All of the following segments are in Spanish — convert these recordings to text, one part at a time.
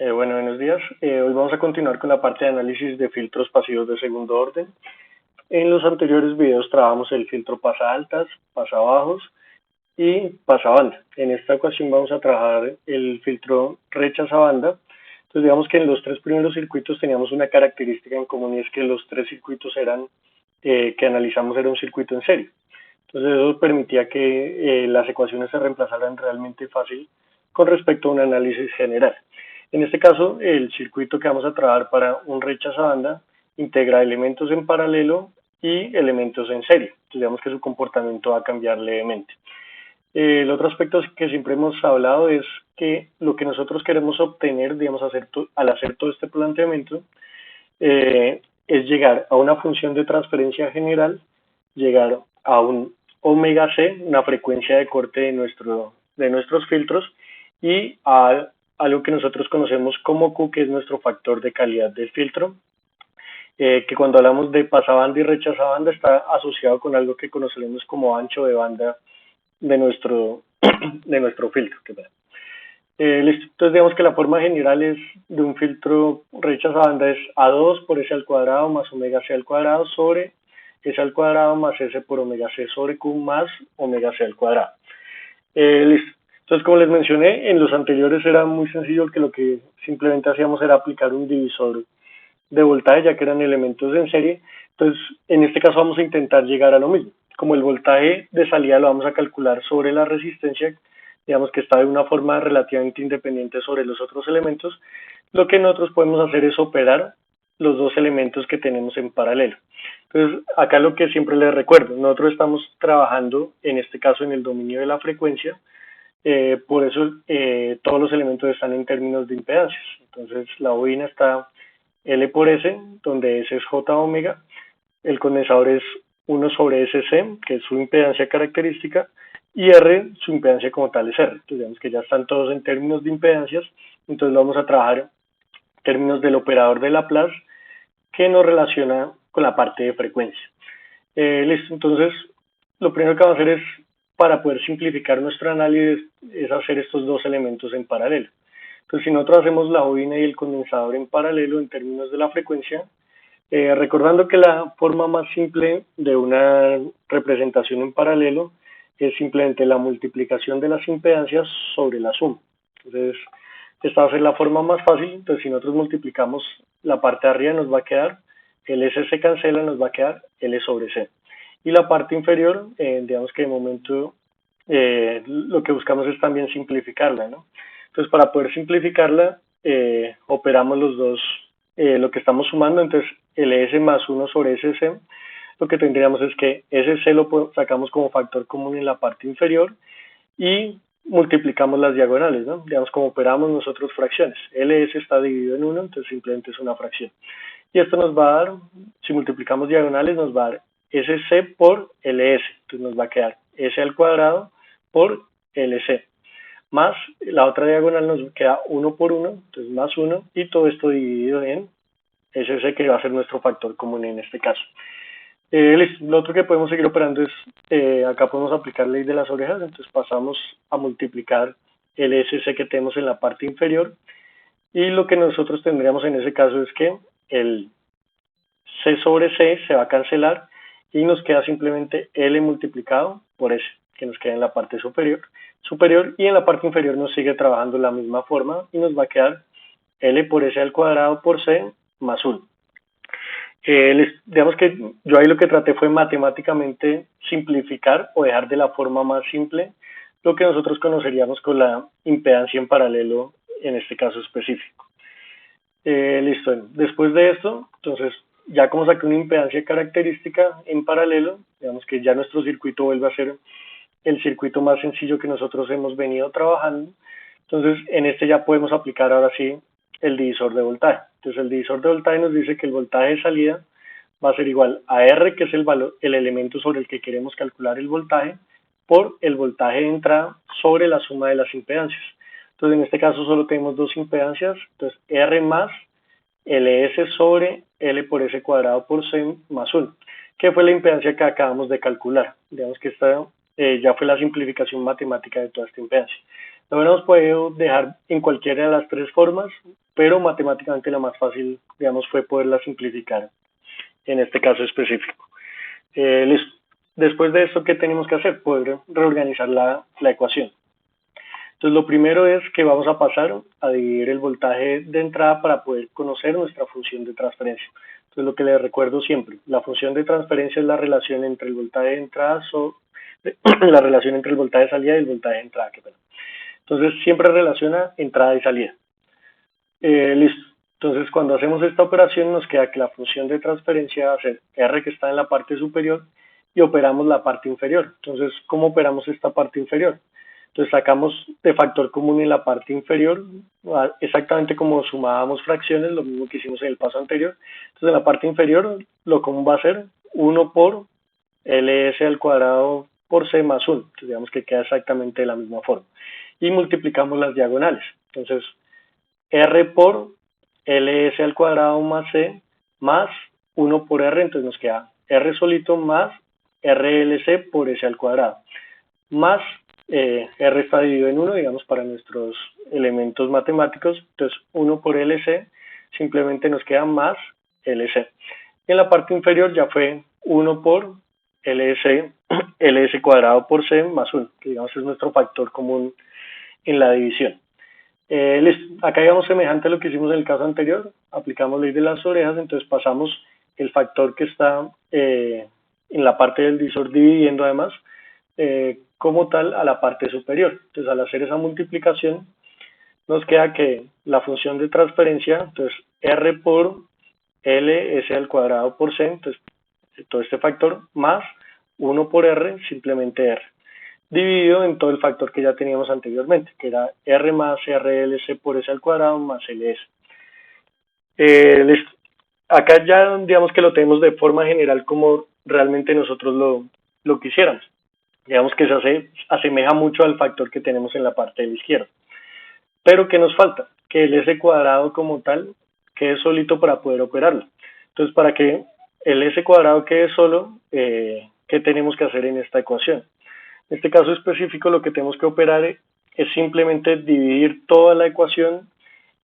Bueno, buenos días. Hoy vamos a continuar con la parte de análisis de filtros pasivos de segundo orden. En los anteriores videos trabajamos el filtro pasa altas, pasa bajos y pasa banda. En esta ocasión vamos a trabajar el filtro rechaza banda. Entonces digamos que en los tres primeros circuitos teníamos una característica en común y es que los tres circuitos que analizamos era un circuito en serie. Entonces eso permitía que las ecuaciones se reemplazaran realmente fácil con respecto a un análisis general. En este caso, el circuito que vamos a trabajar para un rechazabanda integra elementos en paralelo y elementos en serie. Entonces, digamos que su comportamiento va a cambiar levemente. El otro aspecto que siempre hemos hablado es que lo que nosotros queremos obtener, digamos, al hacer todo este planteamiento, es llegar a una función de transferencia general, llegar a un omega c, una frecuencia de corte de nuestros filtros, y a algo que nosotros conocemos como Q, que es nuestro factor de calidad del filtro, que cuando hablamos de pasabanda y rechazabanda está asociado con algo que conocemos como ancho de banda de nuestro, de nuestro filtro. Listo. Entonces digamos que la forma general es de un filtro rechazabanda es A2 por S al cuadrado más omega C al cuadrado sobre S al cuadrado más S por omega C sobre Q más omega C al cuadrado. Listo. Entonces, como les mencioné, en los anteriores era muy sencillo, que lo que simplemente hacíamos era aplicar un divisor de voltaje, ya que eran elementos en serie. Entonces, en este caso vamos a intentar llegar a lo mismo. Como el voltaje de salida lo vamos a calcular sobre la resistencia, digamos que está de una forma relativamente independiente sobre los otros elementos, lo que nosotros podemos hacer es operar los dos elementos que tenemos en paralelo. Entonces, acá lo que siempre les recuerdo, nosotros estamos trabajando, en este caso, en el dominio de la frecuencia, por eso todos los elementos están en términos de impedancias. Entonces, la bobina está L por S, donde S es J omega, el condensador es 1 sobre SC, que es su impedancia característica, y R, su impedancia como tal es R. Entonces, digamos que ya están todos en términos de impedancias, entonces vamos a trabajar en términos del operador de Laplace, que nos relaciona con la parte de frecuencia. Listo, entonces, lo primero que vamos a hacer es, para poder simplificar nuestro análisis, es hacer estos dos elementos en paralelo. Entonces, si nosotros hacemos la bobina y el condensador en paralelo en términos de la frecuencia, recordando que la forma más simple de una representación en paralelo es simplemente la multiplicación de las impedancias sobre la suma. Entonces, esta va a ser la forma más fácil. Entonces, si nosotros multiplicamos la parte de arriba, nos va a quedar el S se cancela, nos va a quedar L sobre C. Y la parte inferior, digamos que de momento lo que buscamos es también simplificarla, ¿no? Entonces, para poder simplificarla, operamos los dos, lo que estamos sumando. Entonces, LS más 1 sobre SC, lo que tendríamos es que SC lo sacamos como factor común en la parte inferior y multiplicamos las diagonales, ¿no? Digamos, como operamos nosotros fracciones. LS está dividido en 1, entonces simplemente es una fracción. Y esto nos va a dar, si multiplicamos diagonales, nos va a dar SC por LS. Entonces nos va a quedar S al cuadrado por LC. Más la otra diagonal nos queda 1 por 1, entonces más 1, y todo esto dividido en SC, que va a ser nuestro factor común en este caso. Lo otro que podemos seguir operando es, acá podemos aplicar ley de las orejas, entonces pasamos a multiplicar el SC que tenemos en la parte inferior, y lo que nosotros tendríamos en ese caso es que el C sobre C se va a cancelar y nos queda simplemente L multiplicado por S, que nos queda en la parte superior, y en la parte inferior nos sigue trabajando la misma forma y nos va a quedar L por S al cuadrado por C más 1. Digamos que yo ahí lo que traté fue matemáticamente simplificar o dejar de la forma más simple lo que nosotros conoceríamos con la impedancia en paralelo en este caso específico. Listo. Después de esto, entonces, ya como saqué una impedancia característica en paralelo, digamos que ya nuestro circuito vuelve a ser el circuito más sencillo que nosotros hemos venido trabajando. Entonces, en este ya podemos aplicar ahora sí el divisor de voltaje. Entonces, el divisor de voltaje nos dice que el voltaje de salida va a ser igual a R, que es el elemento sobre el que queremos calcular el voltaje, por el voltaje de entrada sobre la suma de las impedancias. Entonces, en este caso solo tenemos dos impedancias, entonces R más LS sobre L por S cuadrado por C más 1, que fue la impedancia que acabamos de calcular. Digamos que esta ya fue la simplificación matemática de toda esta impedancia. Lo hubiéramos podido dejar en cualquiera de las tres formas, pero matemáticamente la más fácil, digamos, fue poderla simplificar en este caso específico. Listo. Después de esto, ¿qué tenemos que hacer? Poder reorganizar la ecuación. Entonces, lo primero es que vamos a pasar a dividir el voltaje de entrada para poder conocer nuestra función de transferencia. Entonces, lo que les recuerdo siempre, la función de transferencia es la relación entre el voltaje de entrada la relación entre el voltaje de salida y el voltaje de entrada. Entonces, siempre relaciona entrada y salida. Listo. Entonces, cuando hacemos esta operación, nos queda que la función de transferencia va a ser R, que está en la parte superior, y operamos la parte inferior. Entonces, ¿cómo operamos esta parte inferior? Entonces, sacamos de factor común en la parte inferior, exactamente como sumábamos fracciones, lo mismo que hicimos en el paso anterior. Entonces, en la parte inferior, lo común va a ser 1 por LS al cuadrado por C más 1. Entonces, digamos que queda exactamente de la misma forma. Y multiplicamos las diagonales. Entonces, R por LS al cuadrado más C más 1 por R, entonces nos queda R solito más RLC por S al cuadrado, más R está dividido en 1, digamos, para nuestros elementos matemáticos, entonces 1 por LC simplemente nos queda más LC. En la parte inferior ya fue 1 por LS cuadrado por C más 1, que digamos es nuestro factor común en la división. Listo. Acá digamos semejante a lo que hicimos en el caso anterior, aplicamos ley de las orejas, entonces pasamos el factor que está en la parte del divisor dividiendo además como tal a la parte superior. Entonces al hacer esa multiplicación nos queda que la función de transferencia, entonces R por L S al cuadrado por C, entonces todo este factor más 1 por R, simplemente R, dividido en todo el factor que ya teníamos anteriormente, que era R más RLC por S al cuadrado más LS. Listo. Acá ya digamos que lo tenemos de forma general como realmente nosotros lo quisiéramos. Digamos que se asemeja mucho al factor que tenemos en la parte de la izquierda. Pero ¿qué nos falta? Que el S cuadrado como tal quede solito para poder operarlo. Entonces, para que el S cuadrado quede solo, ¿qué tenemos que hacer en esta ecuación? En este caso específico lo que tenemos que operar es simplemente dividir toda la ecuación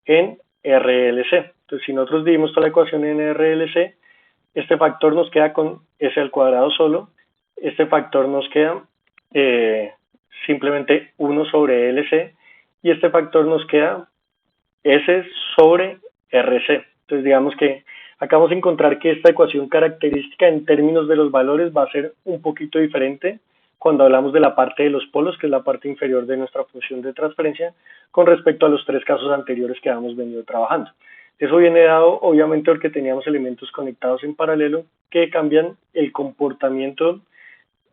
en RLC. Entonces, si nosotros dividimos toda la ecuación en RLC, este factor nos queda con S al cuadrado solo, este factor nos queda simplemente 1 sobre LC, y este factor nos queda S sobre RC. Entonces, digamos que acá vamos a encontrar que esta ecuación característica en términos de los valores va a ser un poquito diferente cuando hablamos de la parte de los polos, que es la parte inferior de nuestra función de transferencia, con respecto a los tres casos anteriores que hemos venido trabajando. Eso viene dado, obviamente, porque teníamos elementos conectados en paralelo que cambian el comportamiento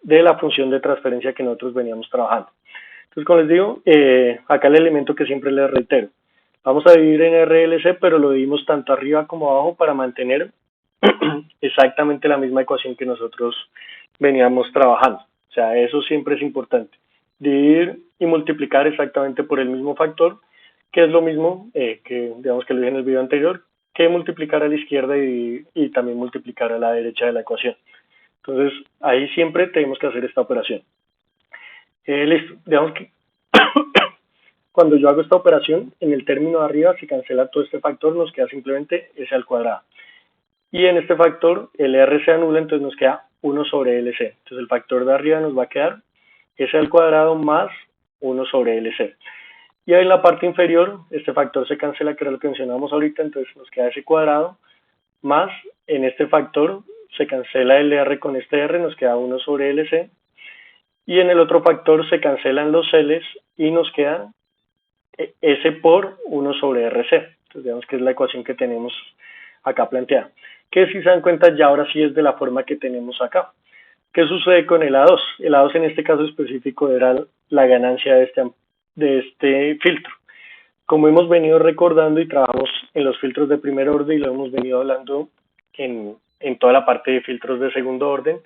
de la función de transferencia que nosotros veníamos trabajando. Entonces, como les digo, acá el elemento que siempre les reitero. Vamos a dividir en RLC, pero lo dividimos tanto arriba como abajo para mantener exactamente la misma ecuación que nosotros veníamos trabajando. O sea, eso siempre es importante. Dividir y multiplicar exactamente por el mismo factor, que es lo mismo que, digamos que lo dije en el video anterior, que multiplicar a la izquierda y también multiplicar a la derecha de la ecuación. Entonces, ahí siempre tenemos que hacer esta operación. Listo, digamos que cuando yo hago esta operación, en el término de arriba se cancela todo este factor, nos queda simplemente S al cuadrado. Y en este factor, el R se anula, entonces nos queda 1 sobre LC. Entonces el factor de arriba nos va a quedar S al cuadrado más 1 sobre LC. Y ahí en la parte inferior, este factor se cancela, que era lo que mencionábamos ahorita, entonces nos queda S cuadrado más, en este factor se cancela el R con este R, nos queda 1 sobre LC. Y en el otro factor se cancelan los L's y nos queda S por 1 sobre RC. Entonces digamos que es la ecuación que tenemos acá planteada. Que si se dan cuenta ya ahora sí es de la forma que tenemos acá. ¿Qué sucede con el A2? El A2 en este caso específico era la ganancia de este filtro. Como hemos venido recordando y trabajamos en los filtros de primer orden y lo hemos venido hablando en toda la parte de filtros de segundo orden,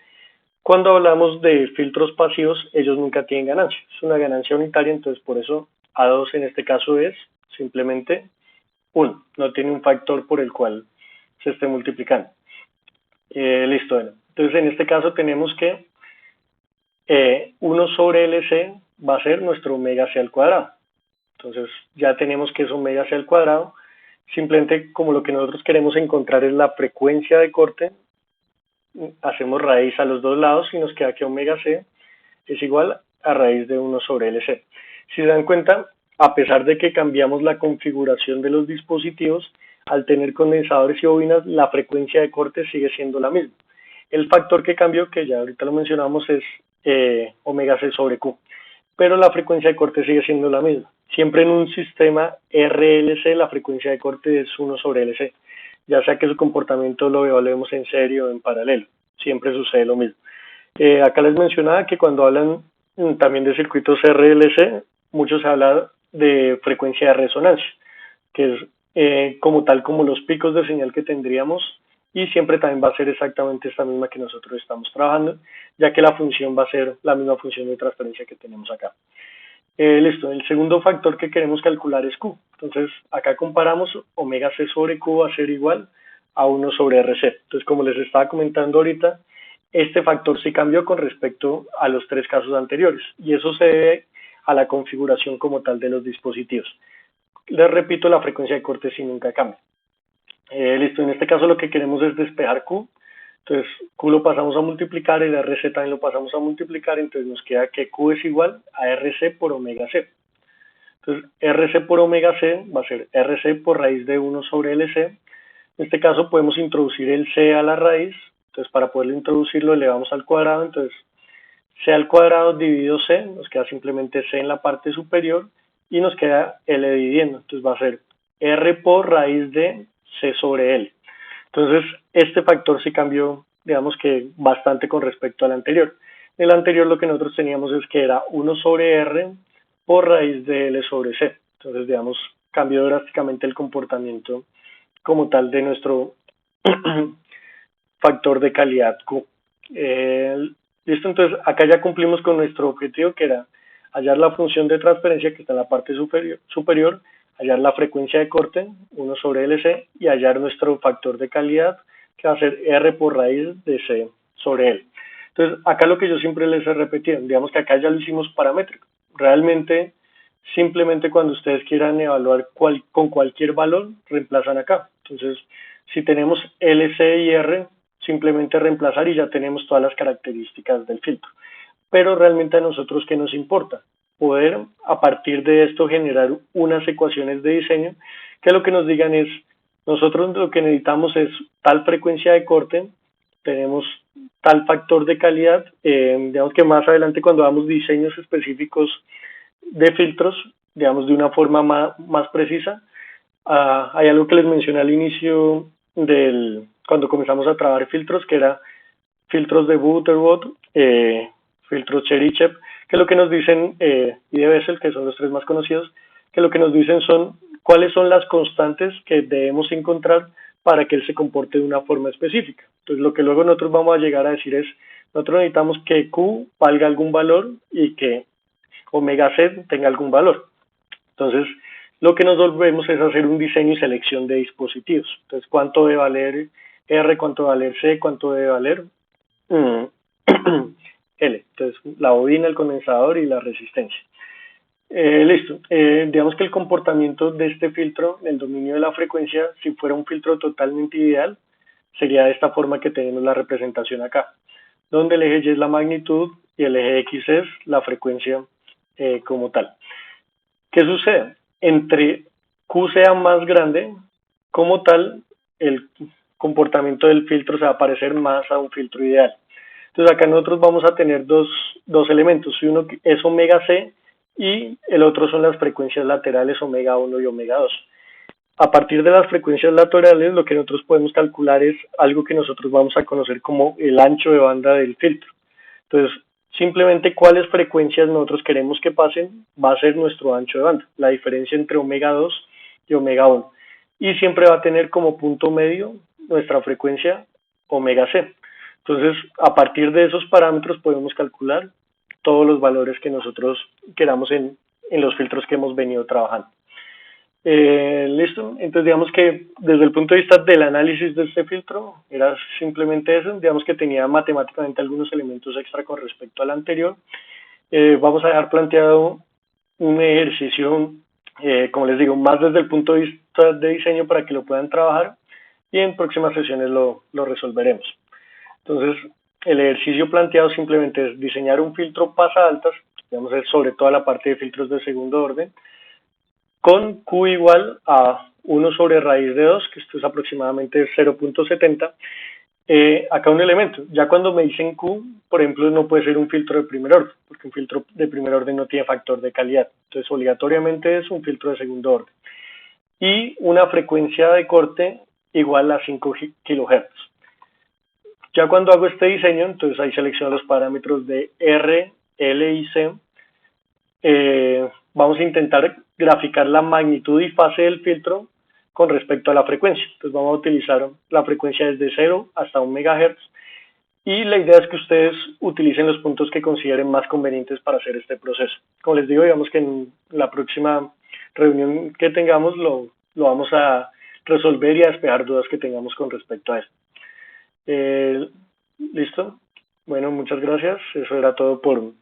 cuando hablamos de filtros pasivos, ellos nunca tienen ganancia. Es una ganancia unitaria, entonces por eso A2 en este caso es simplemente 1. No tiene un factor por el cual se esté multiplicando. Listo. Bueno. Entonces en este caso tenemos que 1 sobre LC va a ser nuestro omega C al cuadrado. Entonces ya tenemos que es omega c al cuadrado. Simplemente como lo que nosotros queremos encontrar es la frecuencia de corte, hacemos raíz a los dos lados y nos queda que omega c es igual a raíz de 1 sobre LC. Si se dan cuenta, a pesar de que cambiamos la configuración de los dispositivos, al tener condensadores y bobinas, la frecuencia de corte sigue siendo la misma. El factor que cambió, que ya ahorita lo mencionamos, es omega c sobre Q, pero la frecuencia de corte sigue siendo la misma. Siempre en un sistema RLC la frecuencia de corte es 1 sobre LC, ya sea que su comportamiento lo evaluemos en serie o en paralelo, siempre sucede lo mismo. Acá les mencionaba que cuando hablan también de circuitos RLC, mucho se habla de frecuencia de resonancia, que es como tal como los picos de señal que tendríamos, y siempre también va a ser exactamente esta misma que nosotros estamos trabajando, ya que la función va a ser la misma función de transferencia que tenemos acá. Listo, el segundo factor que queremos calcular es Q. Entonces, acá comparamos omega C sobre Q va a ser igual a 1 sobre RC. Entonces, como les estaba comentando ahorita, este factor sí cambió con respecto a los tres casos anteriores, y eso se debe a la configuración como tal de los dispositivos. Les repito, la frecuencia de corte sí nunca cambia. Listo, en este caso lo que queremos es despejar Q. Entonces, Q lo pasamos a multiplicar, el RC también lo pasamos a multiplicar, entonces nos queda que Q es igual a RC por omega C. Entonces, RC por omega C va a ser RC por raíz de 1 sobre LC. En este caso podemos introducir el C a la raíz, entonces para poderlo introducir lo elevamos al cuadrado, entonces C al cuadrado dividido C, nos queda simplemente C en la parte superior y nos queda L dividiendo, entonces va a ser R por raíz de C sobre L. Entonces, este factor sí cambió, digamos que bastante con respecto al anterior. El anterior lo que nosotros teníamos es que era 1 sobre R por raíz de L sobre C. Entonces, digamos, cambió drásticamente el comportamiento como tal de nuestro factor de calidad Q. Listo, entonces acá ya cumplimos con nuestro objetivo, que era hallar la función de transferencia que está en la parte superior, hallar la frecuencia de corte, 1 sobre LC, y hallar nuestro factor de calidad, que va a ser R por raíz de C sobre L. Entonces, acá lo que yo siempre les he repetido, digamos que acá ya lo hicimos paramétrico. Realmente, simplemente cuando ustedes quieran evaluar con cualquier valor, reemplazan acá. Entonces, si tenemos LC y R, simplemente reemplazar y ya tenemos todas las características del filtro. Pero realmente a nosotros, ¿qué nos importa? Poder a partir de esto generar unas ecuaciones de diseño que lo que nos digan es, nosotros lo que necesitamos es tal frecuencia de corte, tenemos tal factor de calidad, digamos que más adelante cuando hagamos diseños específicos de filtros, digamos de una forma más precisa, hay algo que les mencioné al inicio cuando comenzamos a trabajar filtros, que era filtros de Butterworth, filtros Cherichev, que lo que nos dicen, y de Bessel, que son los tres más conocidos, que lo que nos dicen son cuáles son las constantes que debemos encontrar para que él se comporte de una forma específica. Entonces, lo que luego nosotros vamos a llegar a decir es, nosotros necesitamos que Q valga algún valor y que omega C tenga algún valor. Entonces, lo que nos volvemos es hacer un diseño y selección de dispositivos. Entonces, ¿cuánto debe valer R, cuánto debe valer C, cuánto debe valer L? Entonces, la bobina, el condensador y la resistencia. Listo. Digamos que el comportamiento de este filtro, el dominio de la frecuencia, si fuera un filtro totalmente ideal, sería de esta forma que tenemos la representación acá, donde el eje Y es la magnitud y el eje X es la frecuencia como tal. ¿Qué sucede? Entre Q sea más grande, como tal, el comportamiento del filtro se va a parecer más a un filtro ideal. Entonces acá nosotros vamos a tener dos elementos, uno es omega C y el otro son las frecuencias laterales omega 1 y omega 2. A partir de las frecuencias laterales, lo que nosotros podemos calcular es algo que nosotros vamos a conocer como el ancho de banda del filtro. Entonces, simplemente cuáles frecuencias nosotros queremos que pasen va a ser nuestro ancho de banda, la diferencia entre omega 2 y omega 1. Y siempre va a tener como punto medio nuestra frecuencia omega C. Entonces, a partir de esos parámetros podemos calcular todos los valores que nosotros queramos en los filtros que hemos venido trabajando. Listo, entonces digamos que desde el punto de vista del análisis de este filtro era simplemente eso, digamos que tenía matemáticamente algunos elementos extra con respecto al anterior. Vamos a dejar planteado un ejercicio Como les digo, más desde el punto de vista de diseño para que lo puedan trabajar y en próximas sesiones lo resolveremos. Entonces, el ejercicio planteado simplemente es diseñar un filtro pasa altas, digamos, es sobre toda la parte de filtros de segundo orden, con Q igual a 1 sobre raíz de 2, que esto es aproximadamente 0.70, acá un elemento. Ya cuando me dicen Q, por ejemplo, no puede ser un filtro de primer orden, porque un filtro de primer orden no tiene factor de calidad. Entonces, obligatoriamente es un filtro de segundo orden. Y una frecuencia de corte igual a 5 kHz. Ya cuando hago este diseño, entonces ahí selecciono los parámetros de R, L y C. Vamos a intentar graficar la magnitud y fase del filtro con respecto a la frecuencia. Entonces vamos a utilizar la frecuencia desde 0 hasta 1 MHz y la idea es que ustedes utilicen los puntos que consideren más convenientes para hacer este proceso. Como les digo, digamos que en la próxima reunión que tengamos lo vamos a resolver y a despejar dudas que tengamos con respecto a esto. ¿Listo? Bueno, muchas gracias. Eso era todo por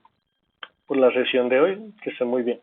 la sesión de hoy. Que estén muy bien.